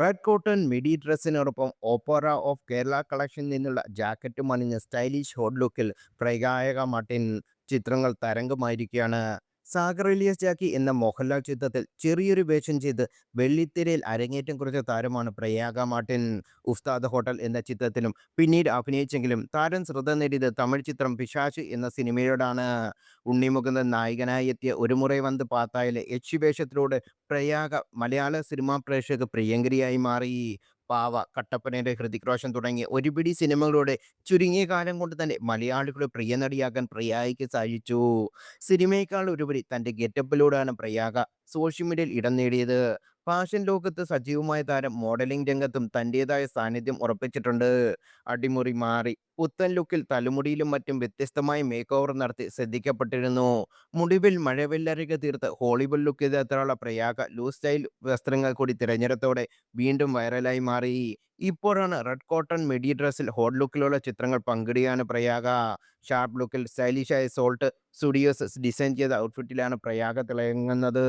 Red cotton midi ഡ്രസ്സിനോടൊപ്പം opera of Kerala കളക്ഷനിൽ നിന്നുള്ള ജാക്കറ്റും അണിഞ്ഞ് സ്റ്റൈലിഷ് ഹോട്ട് ലുക്കിൽ പ്രഗായക മാർട്ടിൻ ചിത്രങ്ങൾ തരംഗമായിരിക്കുകയാണ്. സാഗർ ഇലിയാസ് ജാക്കി എന്ന മോഹൻലാൽ ചിത്രത്തിൽ ചെറിയൊരു വേഷം ചെയ്ത് വെള്ളിത്തിരയിൽ അരങ്ങേറ്റം കുറിച്ച താരമാണ് പ്രയാഗ മാർട്ടിൻ. ഉസ്താദ് ഹോട്ടൽ എന്ന ചിത്രത്തിലും പിന്നീട് അഭിനയിച്ചെങ്കിലും താരം ശ്രദ്ധ നേടിയത് തമിഴ് ചിത്രം പിശാച് എന്ന സിനിമയോടാണ്. ഉണ്ണിമുകുന്ദൻ നായകനായി എത്തിയ ഒരു മുறை വന്ന് പാത്തായിലെ യക്ഷി വേഷത്തിലൂടെ പ്രയാഗ മലയാള സിനിമാ പ്രേക്ഷകർക്ക് പ്രിയങ്കരിയായി മാറി. പാവ, കട്ടപ്പനയുടെ ഹൃതിക് റോഷൻ തുടങ്ങിയ ഒരുപിടി സിനിമകളോടെ ചുരുങ്ങിയ കാലം കൊണ്ട് തന്നെ മലയാളികളുടെ പ്രിയ നടിയാകാൻ പ്രയാഗയ്ക്ക് സാധിച്ചു. സിനിമയേക്കാൾ ഉപരി തൻ്റെ ഗെറ്റപ്പിലൂടെയാണ് പ്രയാഗ സോഷ്യൽ മീഡിയയിൽ ഇടം നേടിയത്. ഫാഷൻ ലോകത്ത് സജീവമായ താരം മോഡലിംഗ് രംഗത്തും തൻ്റെതായ സാന്നിധ്യം ഉറപ്പിച്ചിട്ടുണ്ട്. അടിമുറി മാറി പുത്തൻ ലുക്കിൽ തലമുടിയിലും മറ്റും വ്യത്യസ്തമായ മേക്ക് ഓവർ നടത്തി ശ്രദ്ധിക്കപ്പെട്ടിരുന്നു. മുടിവിൽ മഴവില്ലരികെ തീർത്ത് ഹോളിവുഡ് ലുക്കിലെത്താനുള്ള പ്രയാഗ ലൂസ് സ്റ്റൈൽ വസ്ത്രങ്ങൾ കൂടി തിരഞ്ഞെടുത്തോടെ വീണ്ടും വൈറലായി മാറി. ഇപ്പോഴാണ് റെഡ് കോട്ടൺ മിഡി ഡ്രസ്സിൽ ഹോട്ട് ലുക്കിലുള്ള ചിത്രങ്ങൾ പങ്കിടുകയാണ് പ്രയാഗ. ഷാർപ്പ് ലുക്കിൽ സ്റ്റൈലിഷായ സോൾട്ട് സ്റ്റുഡിയോസ് ഡിസൈൻ ചെയ്ത ഔട്ട്ഫിറ്റിലാണ് പ്രയാഗ തിളങ്ങുന്നത്.